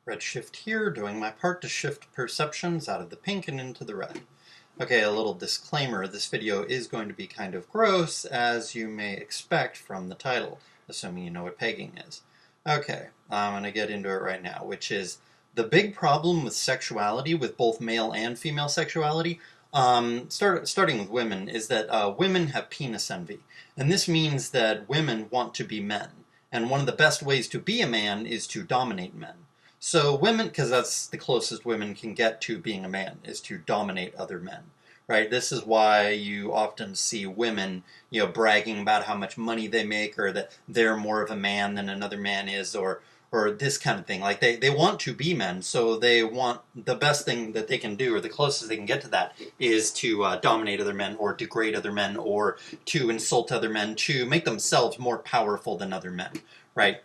Redshift here, doing my part to shift perceptions out of the pink and into the red. Okay, a little disclaimer, this video is going to be kind of gross, as you may expect from the title, assuming you know what pegging is. Okay, I'm going to get into it right now, which is the big problem with sexuality, with both male and female sexuality, starting with women, is that women have penis envy. And this means that women want to be men. And one of the best ways to be a man is to dominate men. So women, because that's the closest women can get to being a man, is to dominate other men, right? This is why you often see women, bragging about how much money they make, or that they're more of a man than another man is, or this kind of thing. Like they want to be men, so they want the best thing that they can do, or the closest they can get to that, is to dominate other men, or degrade other men, or to insult other men, to make themselves more powerful than other men, right?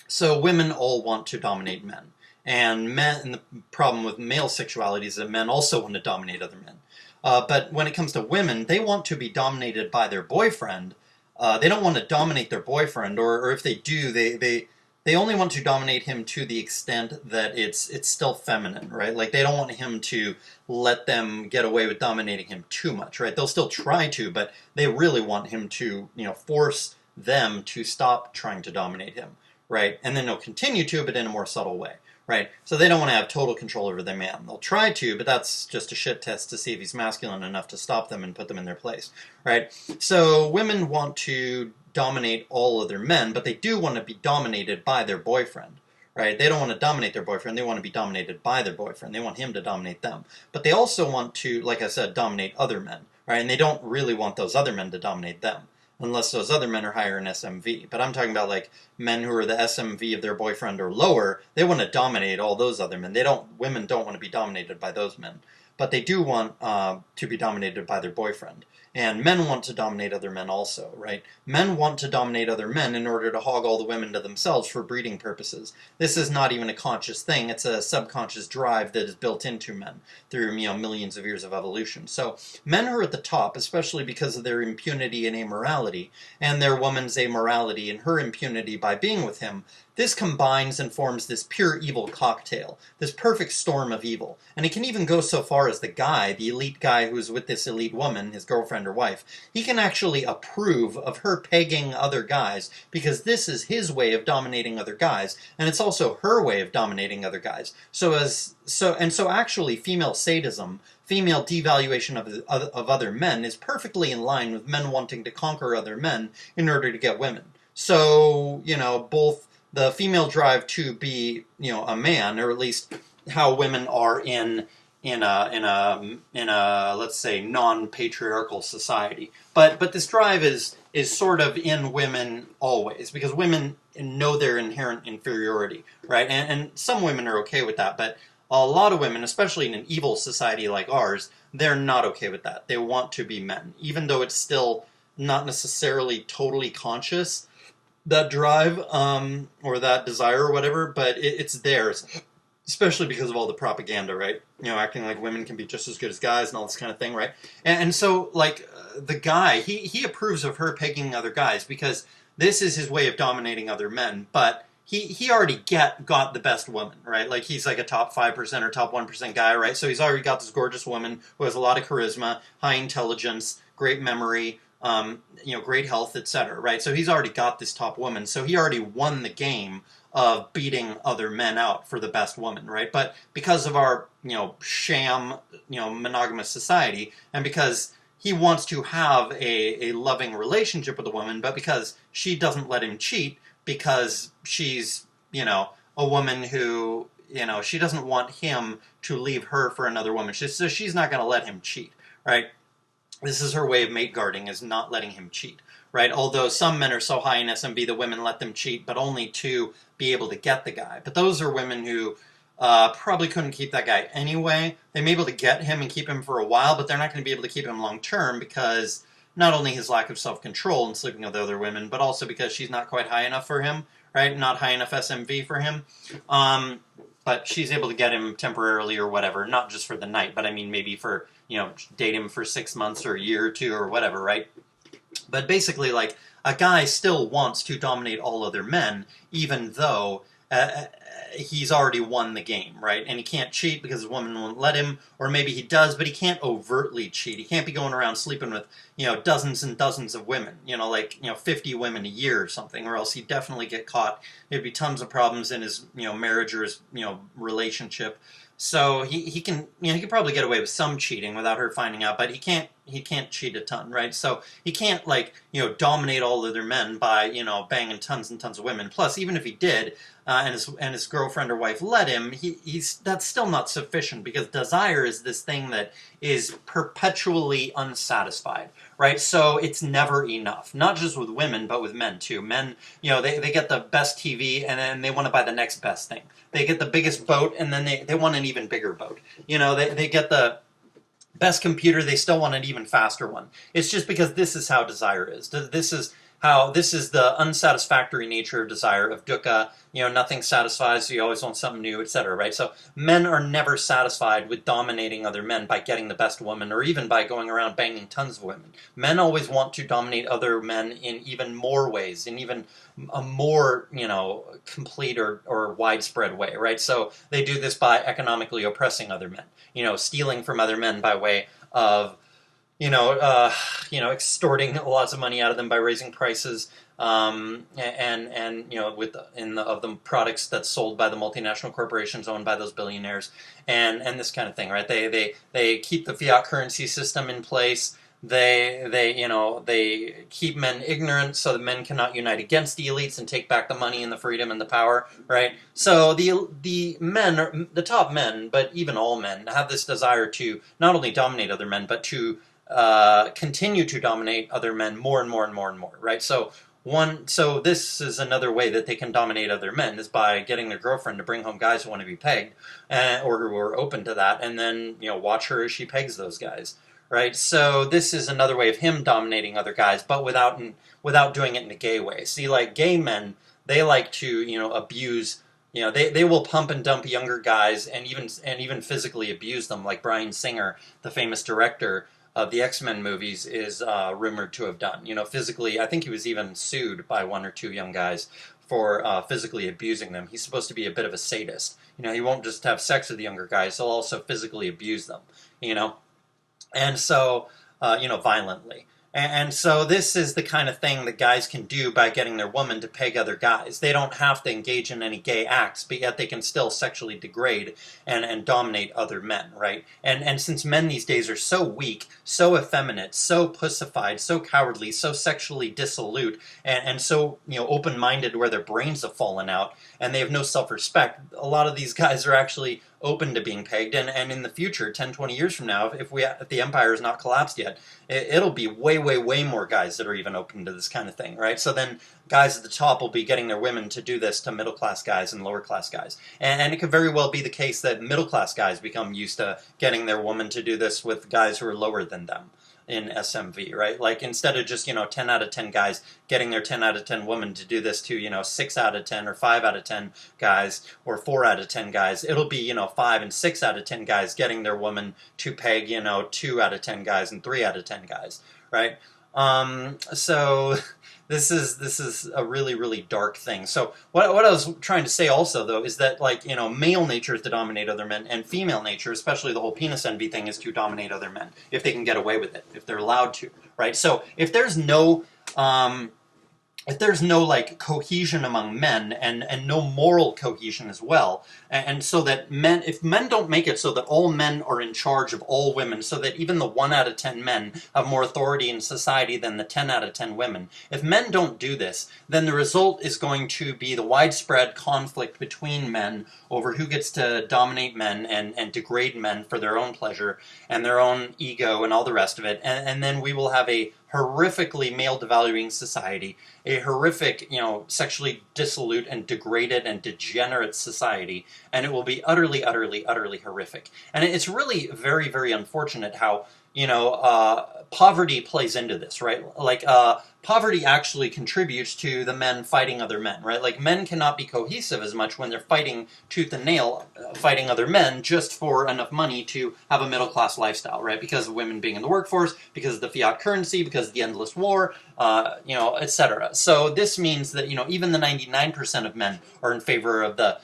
So women all want to dominate men. And the problem with male sexuality is that men also want to dominate other men. But when it comes to women, they want to be dominated by their boyfriend. They don't want to dominate their boyfriend, or if they do, they only want to dominate him to the extent that it's still feminine, right? Like, they don't want him to let them get away with dominating him too much, right? They'll still try to, but they really want him to, force them to stop trying to dominate him. Right? And then they'll continue to, but in a more subtle way, right? So they don't want to have total control over their man. They'll try to, but that's just a shit test to see if he's masculine enough to stop them and put them in their place, right? So women want to dominate all other men, but they do want to be dominated by their boyfriend, right? They don't want to dominate their boyfriend. They want to be dominated by their boyfriend. They want him to dominate them. But they also want to, like I said, dominate other men, right? And they don't really want those other men to dominate them, unless those other men are higher in SMV. But I'm talking about, like, men who are the SMV of their boyfriend or lower. They want to dominate all those other men. Women don't want to be dominated by those men. But they do want to be dominated by their boyfriend. And men want to dominate other men also, right? Men want to dominate other men in order to hog all the women to themselves for breeding purposes. This is not even a conscious thing. It's a subconscious drive that is built into men through, millions of years of evolution. So men who are at the top, especially because of their impunity and amorality, and their woman's amorality and her impunity by being with him, this combines and forms this pure evil cocktail, this perfect storm of evil. And it can even go so far as the elite guy who's with this elite woman, his girlfriend or wife, he can actually approve of her pegging other guys, because this is his way of dominating other guys, and it's also her way of dominating other guys. So actually female sadism, female devaluation of other men, is perfectly in line with men wanting to conquer other men in order to get women. So, both the female drive to be, a man, or at least how women are in a let's say non-patriarchal society. But this drive is sort of in women always, because women know their inherent inferiority, right? And some women are okay with that, but a lot of women, especially in an evil society like ours, they're not okay with that. They want to be men, even though it's still not necessarily totally conscious, that drive, or that desire or whatever, but it's theirs, especially because of all the propaganda, right? Acting like women can be just as good as guys and all this kind of thing, right? And so, like, the guy, he approves of her pegging other guys because this is his way of dominating other men, but he already got the best woman, right? Like, he's like a top 5% or top 1% guy, right? So he's already got this gorgeous woman who has a lot of charisma, high intelligence, great memory, great health, etc., right? So he's already got this top woman, so he already won the game of beating other men out for the best woman, right? But because of our, sham, monogamous society, and because he wants to have a loving relationship with a woman, but because she doesn't let him cheat, because she's, a woman who, she doesn't want him to leave her for another woman, so she's not going to let him cheat, right? This is her way of mate guarding, is not letting him cheat, right? Although some men are so high in SMB, the women let them cheat, but only to be able to get the guy. But those are women who probably couldn't keep that guy anyway. They may be able to get him and keep him for a while, but they're not going to be able to keep him long term, because not only his lack of self-control and sleeping with other women, but also because she's not quite high enough for him, right? Not high enough SMV for him. But she's able to get him temporarily or whatever, not just for the night, but I mean maybe for, date him for 6 months or a year or two or whatever, right? But basically, like, a guy still wants to dominate all other men, even though he's already won the game, right? And he can't cheat because his woman won't let him, or maybe he does, but he can't overtly cheat. He can't be going around sleeping with, dozens and dozens of women, 50 women a year or something, or else he'd definitely get caught. There'd be tons of problems in his, marriage or his, relationship. So he can, he could probably get away with some cheating without her finding out, but he can't cheat a ton, right? So he can't, dominate all other men by, banging tons and tons of women. Plus, even if he did, and his girlfriend or wife let him, that's still not sufficient, because desire is this thing that is perpetually unsatisfied, right? So it's never enough, not just with women, but with men too. Men, they get the best TV, and then they want to buy the next best thing. They get the biggest boat, and then they want an even bigger boat. They get the best computer, they still want an even faster one. It's just because this is how desire is. This is the unsatisfactory nature of desire, of dukkha. Nothing satisfies, so you always want something new, etc., right? So men are never satisfied with dominating other men by getting the best woman, or even by going around banging tons of women. Men always want to dominate other men in even more ways, in even a more, complete or widespread way, right? So they do this by economically oppressing other men, stealing from other men by way of extorting lots of money out of them by raising prices, of the products that's sold by the multinational corporations owned by those billionaires, and this kind of thing, right? They keep the fiat currency system in place. They keep men ignorant so that men cannot unite against the elites and take back the money and the freedom and the power, right? So the men, the top men, but even all men, have this desire to not only dominate other men, but to continue to dominate other men more and more and more and more, right? So this is another way that they can dominate other men, is by getting their girlfriend to bring home guys who want to be pegged, or who are open to that, and then watch her as she pegs those guys, right? So this is another way of him dominating other guys, but without doing it in a gay way. See, like gay men, they like to abuse. They will pump and dump younger guys and even physically abuse them, like Bryan Singer, the famous director of the X-Men movies, is rumored to have done. Physically, I think he was even sued by one or two young guys for physically abusing them. He's supposed to be a bit of a sadist. He won't just have sex with the younger guys, he'll also physically abuse them, and so, violently. And so this is the kind of thing that guys can do by getting their woman to peg other guys. They don't have to engage in any gay acts, but yet they can still sexually degrade and dominate other men, right? And since men these days are so weak, so effeminate, so pussified, so cowardly, so sexually dissolute, and so open-minded where their brains have fallen out, and they have no self-respect, a lot of these guys are actually open to being pegged, and in the future, 10, 20 years from now, if the empire is not collapsed yet, it'll be way, way, way more guys that are even open to this kind of thing, right? So then guys at the top will be getting their women to do this to middle-class guys and lower-class guys. And it could very well be the case that middle-class guys become used to getting their woman to do this with guys who are lower than them in SMV, right? Like, instead of just, 10 out of 10 guys getting their 10 out of 10 women to do this to, 6 out of 10 or 5 out of 10 guys or 4 out of 10 guys, it'll be, 5 and 6 out of 10 guys getting their woman to peg, 2 out of 10 guys and 3 out of 10 guys, right? So this is a really, really dark thing. So what I was trying to say also, though, is that, male nature is to dominate other men, and female nature, especially the whole penis envy thing, is to dominate other men, if they can get away with it, if they're allowed to, right? So if there's no cohesion among men, and no moral cohesion as well, and so that if men don't make it so that all men are in charge of all women, so that even the 1 out of 10 men have more authority in society than the 10 out of 10 women, if men don't do this, then the result is going to be the widespread conflict between men over who gets to dominate men and degrade men for their own pleasure and their own ego and all the rest of it, and then we will have a horrifically male-devaluing society, a horrific, sexually dissolute and degraded and degenerate society, and it will be utterly, utterly, utterly horrific. And it's really very, very unfortunate how, poverty plays into this, right? Like, poverty actually contributes to the men fighting other men, right? Like, men cannot be cohesive as much when they're fighting tooth and nail, fighting other men just for enough money to have a middle-class lifestyle, right? Because of women being in the workforce, because of the fiat currency, because of the endless war, etc. So this means that, even the 99% of men are in favor of the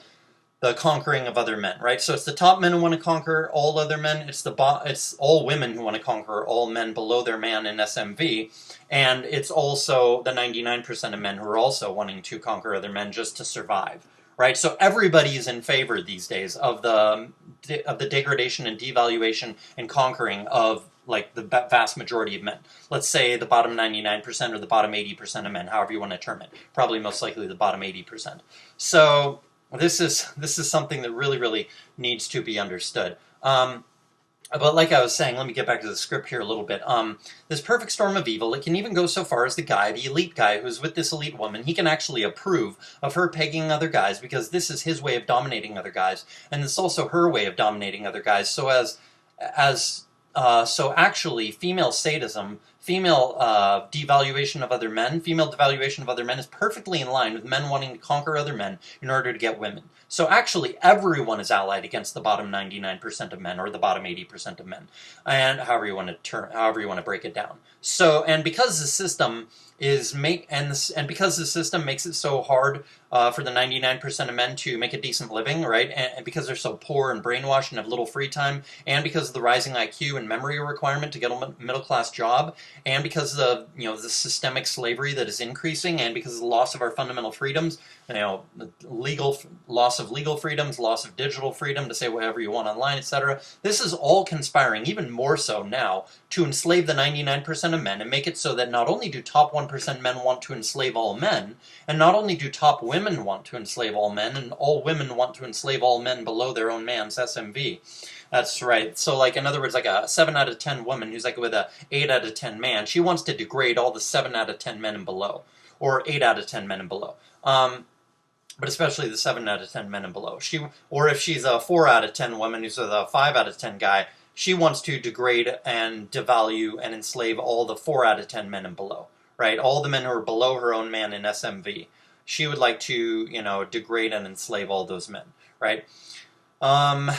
the conquering of other men, right? So it's the top men who want to conquer all other men. It's all women who want to conquer all men below their man in SMV, and it's also the 99% of men who are also wanting to conquer other men just to survive, right? So everybody is in favor these days of the degradation and devaluation and conquering of like the vast majority of men. Let's say the bottom 99% or the bottom 80% of men, however you want to term it. Probably most likely the bottom 80%. So this is something that really needs to be understood. But like I was saying, let me get back to the script here a little bit. This perfect storm of evil, it can even go so far as the elite guy who's with this elite woman, he can actually approve of her pegging other guys because this is his way of dominating other guys, and it's also her way of dominating other guys. So actually, female sadism, female devaluation of other men, female devaluation of other men is perfectly in line with men wanting to conquer other men in order to get women. So actually, everyone is allied against the bottom 99% of men or the bottom 80% of men, and however you want to break it down. So, and because the system because the system makes it so hard for the 99% of men to make a decent living, right? And because they're so poor and brainwashed and have little free time, and because of the rising IQ and memory requirement to get a middle-class job, and because of the systemic slavery that is increasing, and because of the loss of our fundamental freedoms, loss of legal freedoms, loss of digital freedom to say whatever you want online, etc. This is all conspiring, even more so now, to enslave the 99% of men and make it so that not only do top 1% men want to enslave all men, and not only do top women want to enslave all men, and all women want to enslave all men below their own man's SMV. That's right. So, like, in other words, like a 7 out of 10 woman who's like with a 8 out of 10 man, she wants to degrade all the 7 out of 10 men and below, or 8 out of 10 men and below. But especially the 7 out of 10 men and below. Or if she's a 4 out of 10 woman who's a 5 out of 10 guy, she wants to degrade and devalue and enslave all the 4 out of 10 men and below, right? All the men who are below her own man in SMV. She would like to, degrade and enslave all those men, right?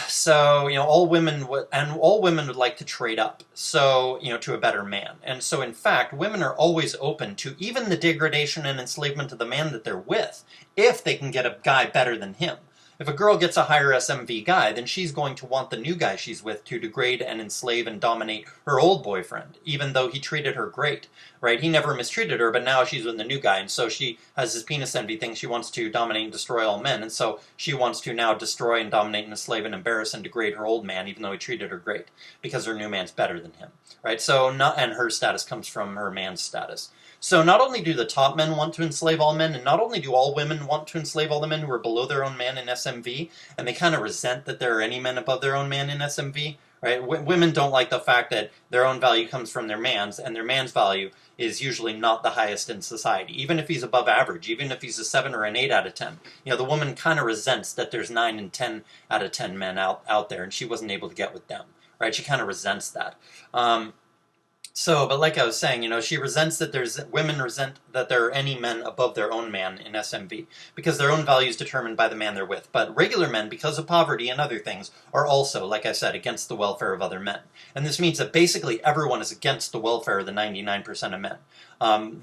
So, all women would like to trade up, so, to a better man. And so, in fact, women are always open to even the degradation and enslavement of the man that they're with, if they can get a guy better than him. If a girl gets a higher SMV guy, then she's going to want the new guy she's with to degrade and enslave and dominate her old boyfriend, even though he treated her great, right? He never mistreated her, but now she's with the new guy, and so she has this penis envy thing. She wants to dominate and destroy all men, and so she wants to now destroy and dominate and enslave and embarrass and degrade her old man, even though he treated her great, because her new man's better than him, right? And her status comes from her man's status. So not only do the top men want to enslave all men, and not only do all women want to enslave all the men who are below their own man in SMV, and they kind of resent that there are any men above their own man in SMV, right? Women don't like the fact that their own value comes from their man's, and their man's value is usually not the highest in society, even if he's above average, even if he's a 7 or an 8 out of 10. The woman kind of resents that there's 9 and 10 out of 10 men out there, and she wasn't able to get with them, right? She kind of resents that. But like I was saying, women resent that there are any men above their own man in SMV, because their own value is determined by the man they're with. But regular men, because of poverty and other things, are also, like I said, against the welfare of other men. And this means that basically everyone is against the welfare of the 99% of men.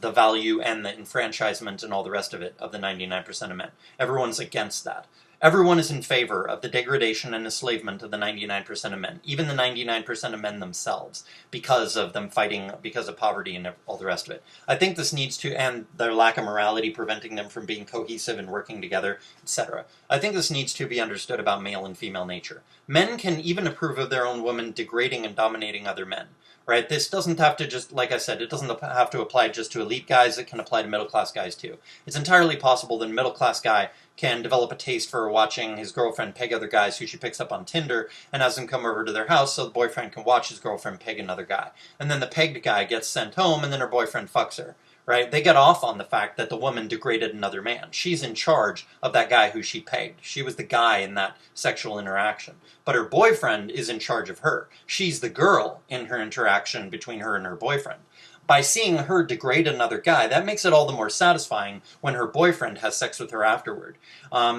The value and the enfranchisement and all the rest of it, of the 99% of men. Everyone's against that. Everyone is in favor of the degradation and enslavement of the 99% of men, even the 99% of men themselves, because of them fighting, because of poverty and all the rest of it. I think this needs to, and their lack of morality preventing them from being cohesive and working together, etc. I think this needs to be understood about male and female nature. Men can even approve of their own women degrading and dominating other men. Right? This doesn't have to just, like I said, it doesn't have to apply just to elite guys. It can apply to middle-class guys too. It's entirely possible that a middle-class guy can develop a taste for watching his girlfriend peg other guys who she picks up on Tinder and has them come over to their house so the boyfriend can watch his girlfriend peg another guy. And then the pegged guy gets sent home and then her boyfriend fucks her. Right? They get off on the fact that the woman degraded another man. She's in charge of that guy who she pegged. She was the guy in that sexual interaction. But her boyfriend is in charge of her. She's the girl in her interaction between her and her boyfriend. by seeing her degrade another guy, that makes it all the more satisfying when her boyfriend has sex with her afterward.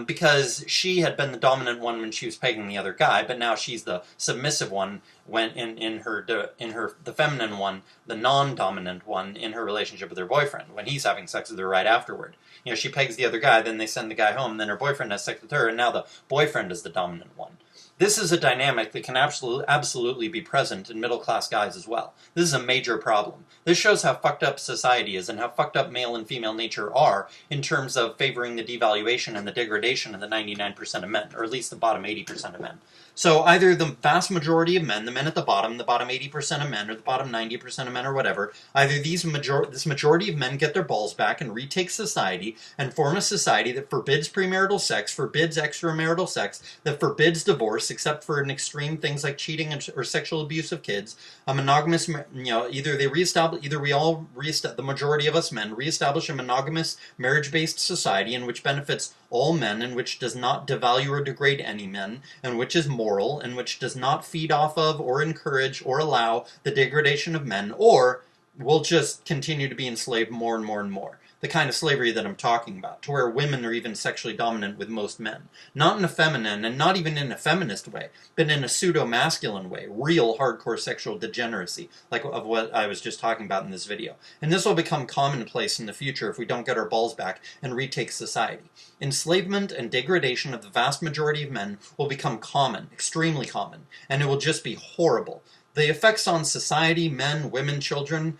Because she had been the dominant one when she was pegging the other guy, but now she's the submissive one when the feminine one, the non-dominant one in her relationship with her boyfriend, when he's having sex with her right afterward. You know, she pegs the other guy, then they send the guy home, then her boyfriend has sex with her, and now the boyfriend is the dominant one. This is a dynamic that can absolutely be present in middle-class guys as well. This is a major problem. This shows how fucked up society is and how fucked up male and female nature are in terms of favoring the devaluation and the degradation of the 99% of men, or at least the bottom 80% of men. So either the vast majority of men, the men at the bottom 80% of men, or the bottom 90% of men, or whatever, either this majority of men get their balls back and retake society and form a society that forbids premarital sex, forbids extramarital sex, that forbids divorce, except for in extreme things like cheating or sexual abuse of kids. A monogamous, either the majority of us men reestablish a monogamous marriage-based society in which benefits all men, and which does not devalue or degrade any men, and which is moral, and which does not feed off of or encourage or allow the degradation of men, or will just continue to be enslaved more and more and more. The kind of slavery that I'm talking about, to where women are even sexually dominant with most men. Not in a feminine, and not even in a feminist way, but in a pseudo-masculine way, real hardcore sexual degeneracy, like of what I was just talking about in this video. And this will become commonplace in the future if we don't get our balls back and retake society. Enslavement and degradation of the vast majority of men will become common, extremely common, and it will just be horrible. The effects on society, men, women, children,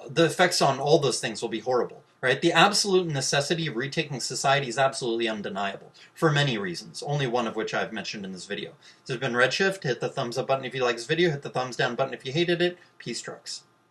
the effects on all those things will be horrible. Right? The absolute necessity of retaking society is absolutely undeniable, for many reasons, only one of which I've mentioned in this video. This has been Redshift. Hit the thumbs up button if you like this video, hit the thumbs down button if you hated it. Peace trucks.